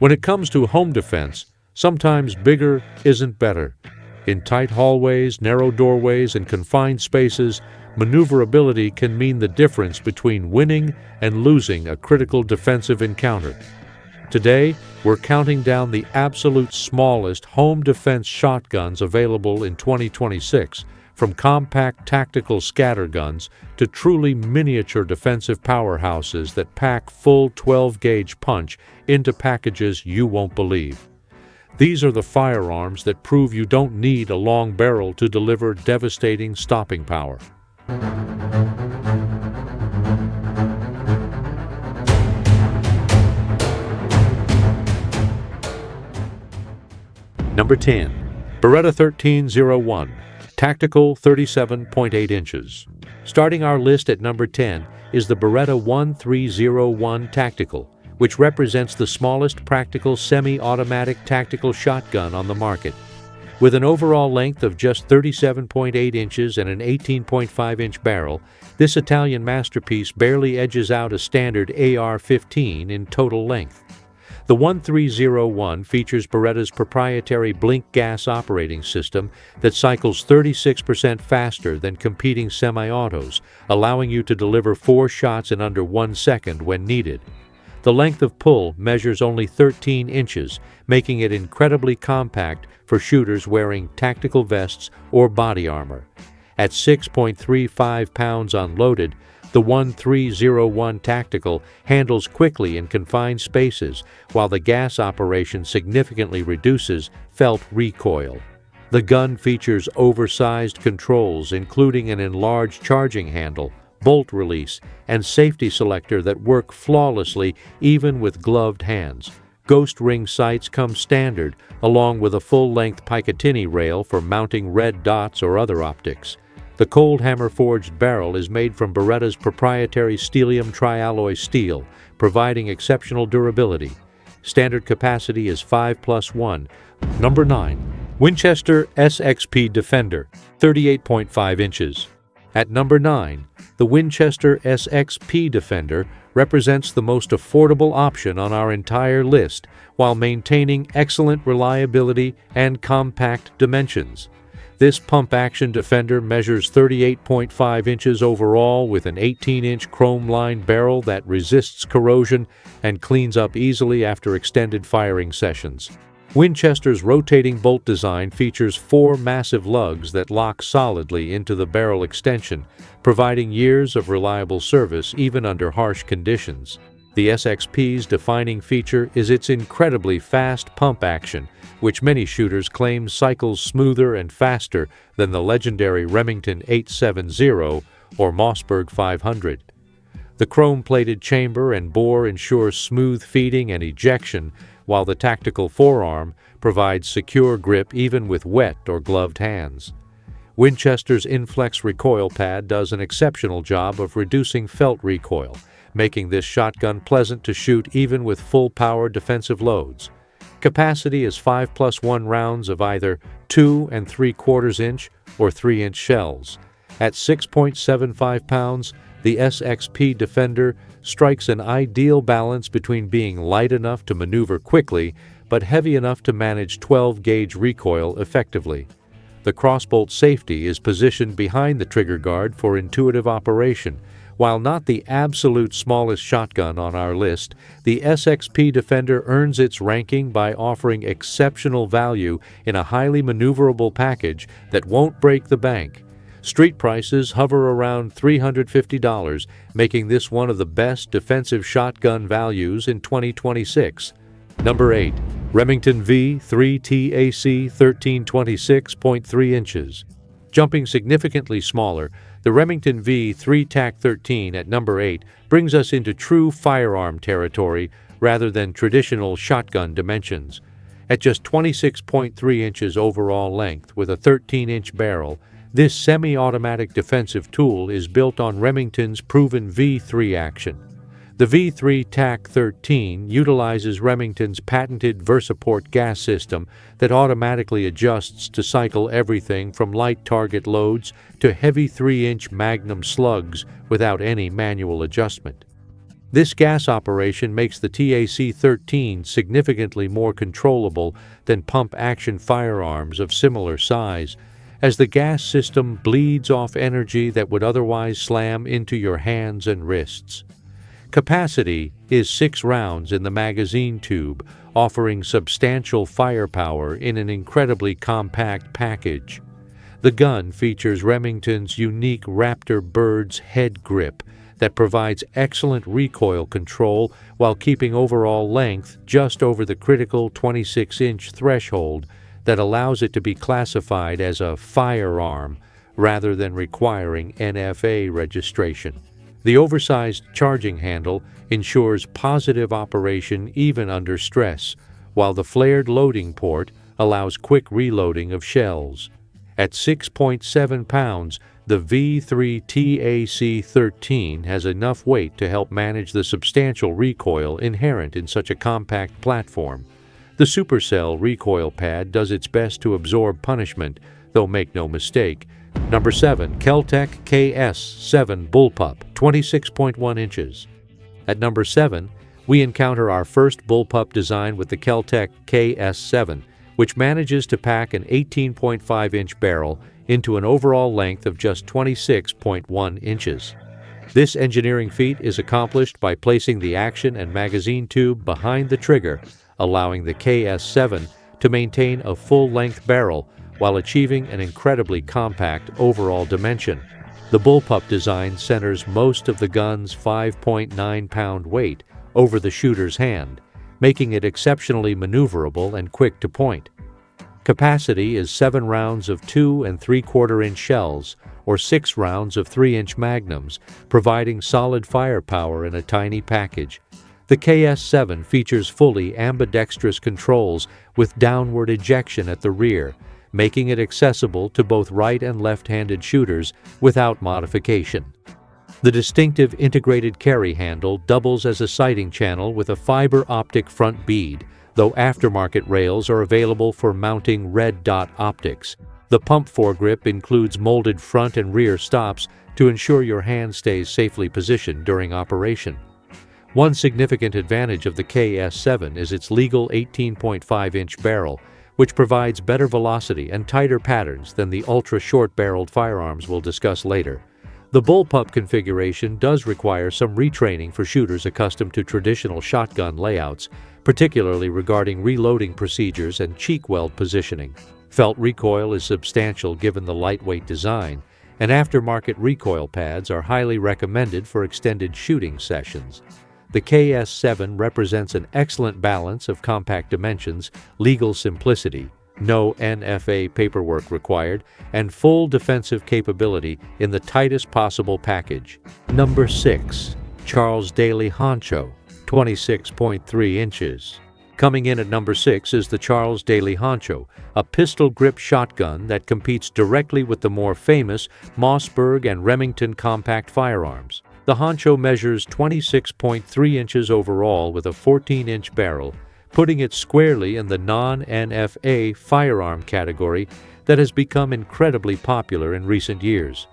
When it comes to home defense, sometimes bigger isn't better. In tight hallways, narrow doorways, and confined spaces, maneuverability can mean the difference between winning and losing a critical defensive encounter. Today, we're counting down the absolute smallest home defense shotguns available in 2026, from compact tactical scatterguns to truly miniature defensive powerhouses that pack full 12-gauge punch into packages you won't believe. These are the firearms that prove you don't need a long barrel to deliver devastating stopping power. Number 10. Beretta 1301, Tactical 37.8 inches. Starting our list at number 10 is the Beretta 1301 Tactical, which represents the smallest practical semi-automatic tactical shotgun on the market. With an overall length of just 37.8 inches and an 18.5-inch barrel, this Italian masterpiece barely edges out a standard AR-15 in total length. The 1301 features Beretta's proprietary blink gas operating system that cycles 36% faster than competing semi-autos, allowing you to deliver 4 shots in under 1 second when needed. The length of pull measures only 13 inches, making it incredibly compact for shooters wearing tactical vests or body armor. At 6.35 pounds unloaded, the 1301 Tactical handles quickly in confined spaces, while the gas operation significantly reduces felt recoil. The gun features oversized controls, including an enlarged charging handle, bolt release, and safety selector that work flawlessly even with gloved hands. Ghost ring sights come standard, along with a full-length Picatinny rail for mounting red dots or other optics. The cold hammer-forged barrel is made from Beretta's proprietary Stellium trialloy steel, providing exceptional durability. Standard capacity is 5+1. Number 9. Winchester SXP Defender, 38.5 inches. At number 9, the Winchester SXP Defender represents the most affordable option on our entire list, while maintaining excellent reliability and compact dimensions. This pump-action Defender measures 38.5 inches overall with an 18-inch chrome-lined barrel that resists corrosion and cleans up easily after extended firing sessions. Winchester's rotating bolt design features 4 massive lugs that lock solidly into the barrel extension, providing years of reliable service even under harsh conditions. The SXP's defining feature is its incredibly fast pump action, which many shooters claim cycles smoother and faster than the legendary Remington 870 or Mossberg 500. The chrome-plated chamber and bore ensure smooth feeding and ejection, while the tactical forearm provides secure grip even with wet or gloved hands. Winchester's Inflex recoil pad does an exceptional job of reducing felt recoil, making this shotgun pleasant to shoot even with full-power defensive loads. Capacity is 5+1 rounds of either 2 3/4 inch or 3-inch shells. At 6.75 pounds, the SXP Defender strikes an ideal balance between being light enough to maneuver quickly but heavy enough to manage 12-gauge recoil effectively. The crossbolt safety is positioned behind the trigger guard for intuitive operation. While not the absolute smallest shotgun on our list, the SXP Defender earns its ranking by offering exceptional value in a highly maneuverable package that won't break the bank. Street prices hover around $350, making this one of the best defensive shotgun values in 2026. Number 8. Remington V3 TAC-13 26.3 inches. Jumping significantly smaller, the Remington V3 TAC-13 at number 8 brings us into true firearm territory rather than traditional shotgun dimensions. At just 26.3 inches overall length with a 13-inch barrel, this semi-automatic defensive tool is built on Remington's proven V3 action. The V3 TAC-13 utilizes Remington's patented VersaPort gas system that automatically adjusts to cycle everything from light target loads to heavy 3-inch Magnum slugs without any manual adjustment. This gas operation makes the TAC-13 significantly more controllable than pump-action firearms of similar size, as the gas system bleeds off energy that would otherwise slam into your hands and wrists. Capacity is 6 rounds in the magazine tube, offering substantial firepower in an incredibly compact package. The gun features Remington's unique Raptor Bird's head grip that provides excellent recoil control while keeping overall length just over the critical 26-inch threshold that allows it to be classified as a firearm rather than requiring NFA registration. The oversized charging handle ensures positive operation even under stress, while the flared loading port allows quick reloading of shells. At 6.7 pounds, the V3 TAC-13 has enough weight to help manage the substantial recoil inherent in such a compact platform. The supercell recoil pad does its best to absorb punishment, though make no mistake. Number 7. Kel-Tec KS7 Bullpup, 26.1 inches. At number 7, we encounter our first bullpup design with the Kel-Tec KS7, which manages to pack an 18.5-inch barrel into an overall length of just 26.1 inches. This engineering feat is accomplished by placing the action and magazine tube behind the trigger, allowing the KS7 to maintain a full-length barrel while achieving an incredibly compact overall dimension. The bullpup design centers most of the gun's 5.9-pound weight over the shooter's hand, making it exceptionally maneuverable and quick to point. Capacity is 7 rounds of 2 3/4-inch shells, or 6 rounds of 3-inch magnums, providing solid firepower in a tiny package. The KS7 features fully ambidextrous controls with downward ejection at the rear, making it accessible to both right and left-handed shooters without modification. The distinctive integrated carry handle doubles as a sighting channel with a fiber optic front bead, though aftermarket rails are available for mounting red dot optics. The pump foregrip includes molded front and rear stops to ensure your hand stays safely positioned during operation. One significant advantage of the KS7 is its legal 18.5-inch barrel, which provides better velocity and tighter patterns than the ultra-short-barreled firearms we'll discuss later. The bullpup configuration does require some retraining for shooters accustomed to traditional shotgun layouts, particularly regarding reloading procedures and cheek weld positioning. Felt recoil is substantial given the lightweight design, and aftermarket recoil pads are highly recommended for extended shooting sessions. The KS7 represents an excellent balance of compact dimensions, legal simplicity, no NFA paperwork required, and full defensive capability in the tightest possible package. Number 6. Charles Daly Honcho, 26.3 inches. Coming in at number 6 is the Charles Daly Honcho, a pistol-grip shotgun that competes directly with the more famous Mossberg and Remington compact firearms. The Honcho measures 26.3 inches overall with a 14-inch barrel, putting it squarely in the non-NFA firearm category that has become incredibly popular in recent years.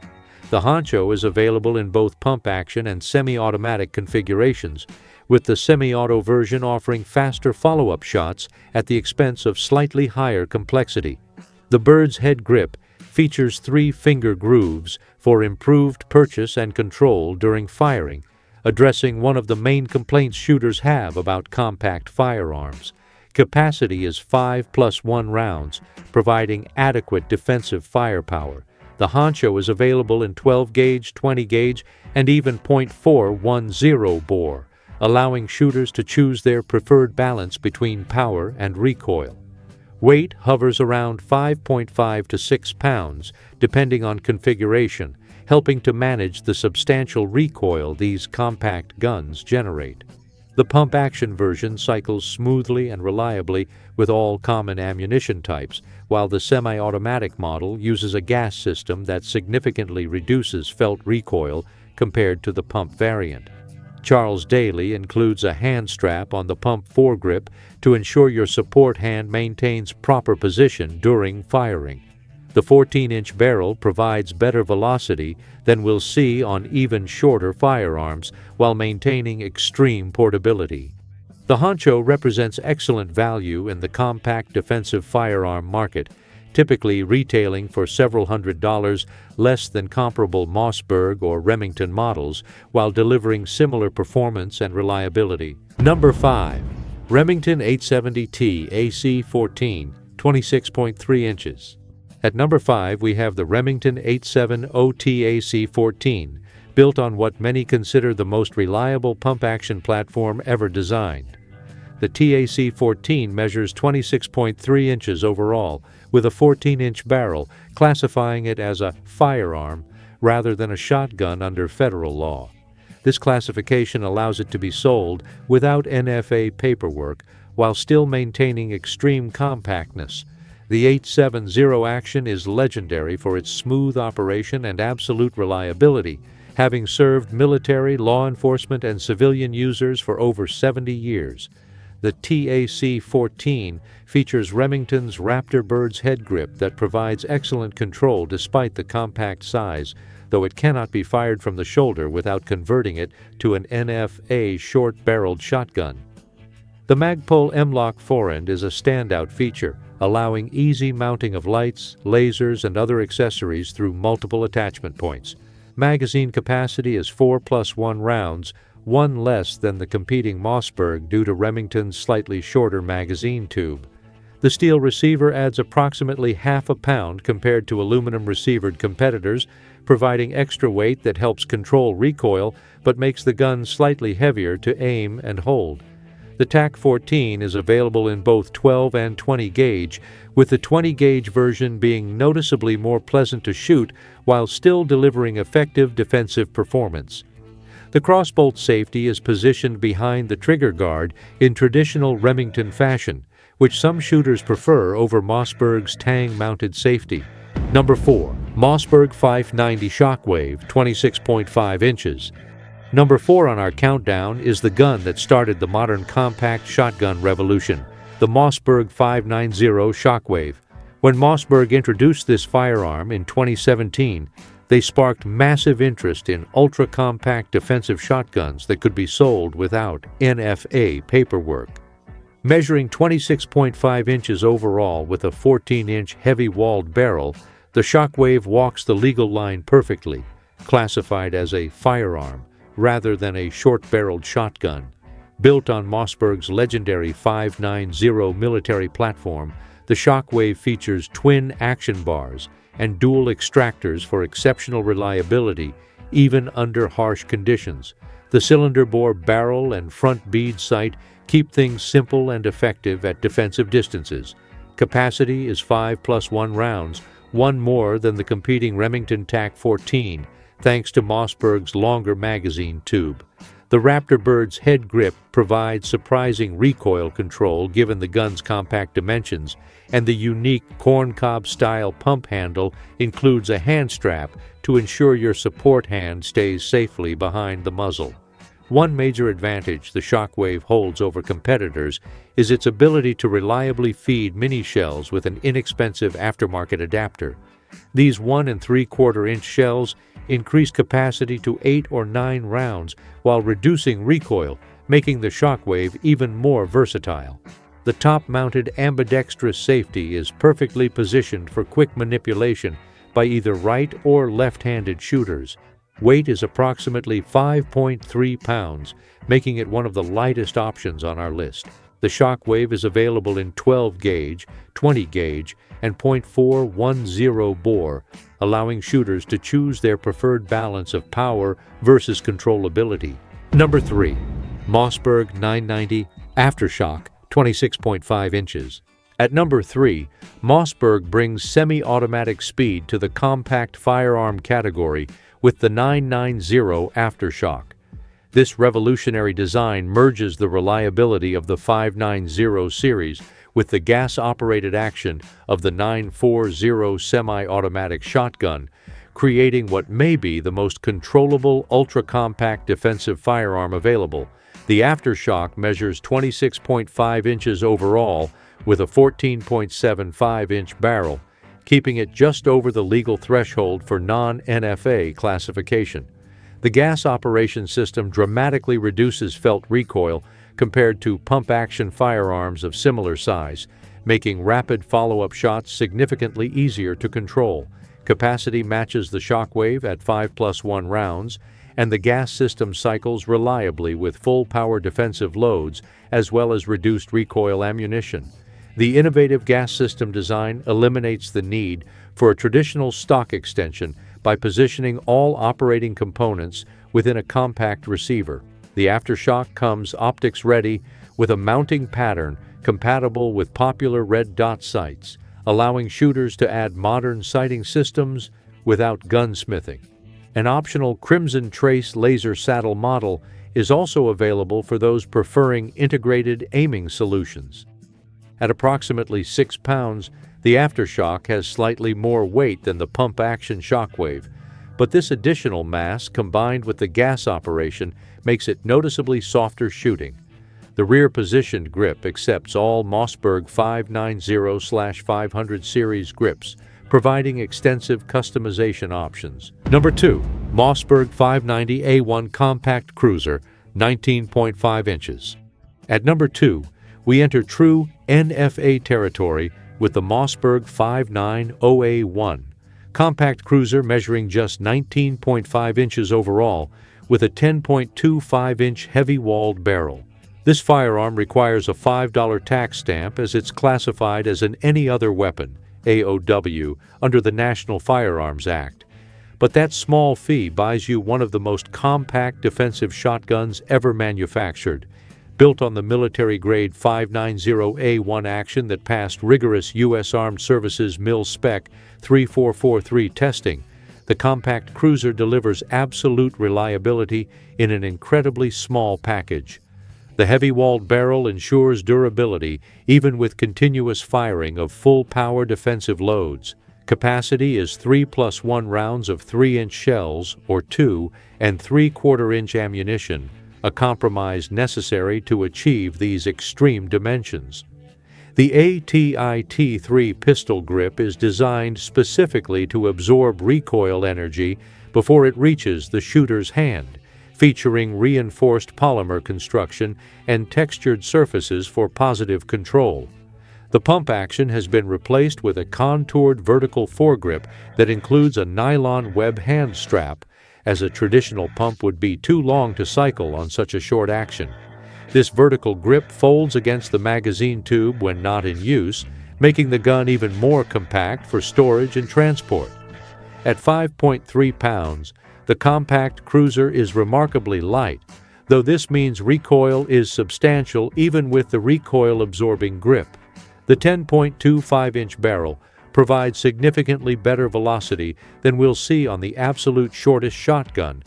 The Honcho is available in both pump-action and semi-automatic configurations, with the semi-auto version offering faster follow-up shots at the expense of slightly higher complexity. The Bird's head grip features 3 finger grooves for improved purchase and control during firing, addressing one of the main complaints shooters have about compact firearms. Capacity is 5+1 rounds, providing adequate defensive firepower. The Honcho is available in 12-gauge, 20-gauge, and even .410 bore, allowing shooters to choose their preferred balance between power and recoil. Weight hovers around 5.5 to 6 pounds, depending on configuration, helping to manage the substantial recoil these compact guns generate. The pump-action version cycles smoothly and reliably with all common ammunition types, while the semi-automatic model uses a gas system that significantly reduces felt recoil compared to the pump variant. Charles Daly includes a hand strap on the pump foregrip to ensure your support hand maintains proper position during firing. The 14-inch barrel provides better velocity than we'll see on even shorter firearms while maintaining extreme portability. The Honcho represents excellent value in the compact defensive firearm market, typically retailing for several $100s less than comparable Mossberg or Remington models, while delivering similar performance and reliability. Number 5. Remington 870T AC-14, 26.3 inches. At number 5, we have the Remington 870T AC-14, built on what many consider the most reliable pump-action platform ever designed. The TAC-14 measures 26.3 inches overall, with a 14-inch barrel, classifying it as a firearm rather than a shotgun under federal law. This classification allows it to be sold without NFA paperwork while still maintaining extreme compactness. The 870 action is legendary for its smooth operation and absolute reliability, having served military, law enforcement, and civilian users for over 70 years. The TAC-14 features Remington's Raptor Bird's head grip that provides excellent control despite the compact size, though it cannot be fired from the shoulder without converting it to an NFA short-barreled shotgun. The Magpul M-Lock forend is a standout feature, allowing easy mounting of lights, lasers, and other accessories through multiple attachment points. Magazine capacity is 4+1 rounds, one less than the competing Mossberg due to Remington's slightly shorter magazine tube. The steel receiver adds approximately half a pound compared to aluminum receivered competitors, providing extra weight that helps control recoil but makes the gun slightly heavier to aim and hold. The TAC-14 is available in both 12 and 20 gauge, with the 20 gauge version being noticeably more pleasant to shoot while still delivering effective defensive performance. The crossbolt safety is positioned behind the trigger guard in traditional Remington fashion, which some shooters prefer over Mossberg's tang-mounted safety. Number 4. Mossberg 590 Shockwave, 26.5 inches. Number 4 on our countdown is the gun that started the modern compact shotgun revolution, the Mossberg 590 Shockwave. When Mossberg introduced this firearm in 2017, they sparked massive interest in ultra-compact defensive shotguns that could be sold without NFA paperwork. Measuring 26.5 inches overall with a 14-inch heavy-walled barrel, the Shockwave walks the legal line perfectly, classified as a firearm rather than a short-barreled shotgun. Built on Mossberg's legendary 590 military platform, the Shockwave features twin action bars and dual extractors for exceptional reliability, even under harsh conditions. The cylinder bore barrel and front bead sight keep things simple and effective at defensive distances. Capacity is 5+1 rounds, one more than the competing Remington TAC-14, thanks to Mossberg's longer magazine tube. The Raptor Bird's head grip provides surprising recoil control given the gun's compact dimensions, and the unique corncob-style pump handle includes a hand strap to ensure your support hand stays safely behind the muzzle. One major advantage the Shockwave holds over competitors is its ability to reliably feed mini-shells with an inexpensive aftermarket adapter. These 1 3/4-inch shells increase capacity to 8 or 9 rounds while reducing recoil, making the Shockwave even more versatile. The top-mounted ambidextrous safety is perfectly positioned for quick manipulation by either right or left-handed shooters. Weight is approximately 5.3 pounds, making it one of the lightest options on our list. The Shockwave is available in 12 gauge, 20 gauge, and .410 bore, allowing shooters to choose their preferred balance of power versus controllability. Number 3. Mossberg 990 Aftershock, 26.5 inches. At number 3, Mossberg brings semi-automatic speed to the compact firearm category with the 990 Aftershock. This revolutionary design merges the reliability of the 590 series with the gas-operated action of the 940 semi-automatic shotgun, creating what may be the most controllable ultra-compact defensive firearm available. The Aftershock measures 26.5 inches overall with a 14.75-inch barrel, keeping it just over the legal threshold for non-NFA classification. The gas operation system dramatically reduces felt recoil compared to pump-action firearms of similar size, making rapid follow-up shots significantly easier to control. Capacity matches the Shockwave at 5+1 rounds, and the gas system cycles reliably with full-power defensive loads as well as reduced recoil ammunition. The innovative gas system design eliminates the need for a traditional stock extension by positioning all operating components within a compact receiver. The Aftershock comes optics-ready with a mounting pattern compatible with popular red dot sights, allowing shooters to add modern sighting systems without gunsmithing. An optional Crimson Trace laser saddle model is also available for those preferring integrated aiming solutions. At approximately 6 pounds, the Aftershock has slightly more weight than the pump-action Shockwave, but this additional mass combined with the gas operation makes it noticeably softer shooting. The rear-positioned grip accepts all Mossberg 590/500 series grips, providing extensive customization options. Number 2. Mossberg 590A1 Compact Cruiser, 19.5 inches. At number 2, we enter true NFA territory with the Mossberg 590A1, compact cruiser measuring just 19.5 inches overall with a 10.25-inch heavy-walled barrel. This firearm requires a $5 tax stamp as it's classified as an any other weapon, AOW, under the National Firearms Act. But that small fee buys you one of the most compact defensive shotguns ever manufactured. Built on the military-grade 590A1 action that passed rigorous U.S. Armed Services Mil-Spec 3443 testing, the compact cruiser delivers absolute reliability in an incredibly small package. The heavy-walled barrel ensures durability even with continuous firing of full-power defensive loads. Capacity is 3+1 rounds of 3-inch shells or 2 and 3/4-inch ammunition, a compromise necessary to achieve these extreme dimensions. The ATI-T3 pistol grip is designed specifically to absorb recoil energy before it reaches the shooter's hand, featuring reinforced polymer construction and textured surfaces for positive control. The pump action has been replaced with a contoured vertical foregrip that includes a nylon web hand strap, as a traditional pump would be too long to cycle on such a short action. This vertical grip folds against the magazine tube when not in use, making the gun even more compact for storage and transport. At 5.3 pounds, the compact cruiser is remarkably light, though this means recoil is substantial even with the recoil-absorbing grip. The 10.25-inch barrel provides significantly better velocity than we'll see on the absolute shortest shotgun.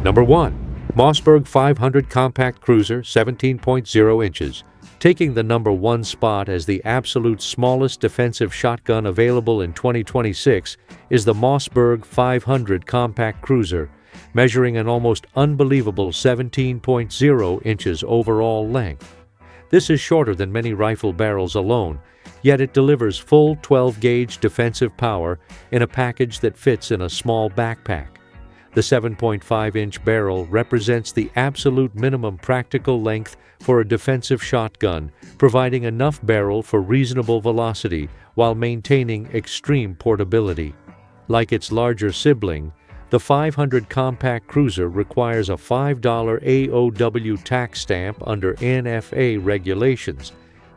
Number 1. Mossberg 500 Compact Cruiser, 17.0 inches. Taking the number 1 spot as the absolute smallest defensive shotgun available in 2026 is the Mossberg 500 Compact Cruiser, measuring an almost unbelievable 17.0 inches overall length. This is shorter than many rifle barrels alone, yet it delivers full 12-gauge defensive power in a package that fits in a small backpack. The 7.5-inch barrel represents the absolute minimum practical length for a defensive shotgun, providing enough barrel for reasonable velocity while maintaining extreme portability. Like its larger sibling, the 500 Compact Cruiser requires a $5 AOW tax stamp under NFA regulations,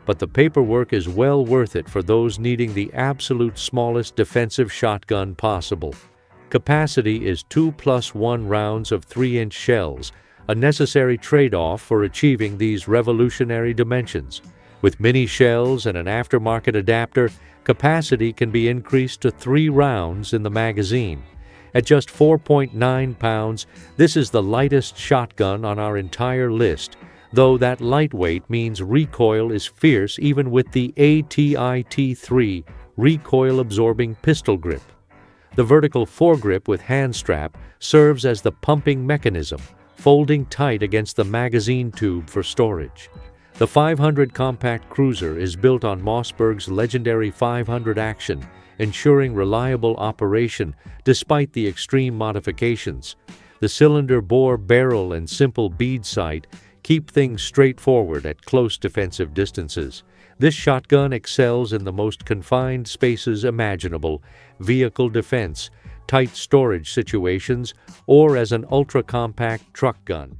but the paperwork is well worth it for those needing the absolute smallest defensive shotgun possible. Capacity is 2+1 rounds of 3-inch shells, a necessary trade-off for achieving these revolutionary dimensions. With mini shells and an aftermarket adapter, capacity can be increased to 3 rounds in the magazine. At just 4.9 pounds, this is the lightest shotgun on our entire list, though that lightweight means recoil is fierce even with the ATI-T3 recoil-absorbing pistol grip. The vertical foregrip with hand strap serves as the pumping mechanism, folding tight against the magazine tube for storage. The 500 compact cruiser is built on Mossberg's legendary 500 action, ensuring reliable operation despite the extreme modifications. The cylinder bore barrel and simple bead sight keep things straightforward at close defensive distances. This shotgun excels in the most confined spaces imaginable, vehicle defense, tight storage situations, or as an ultra-compact truck gun.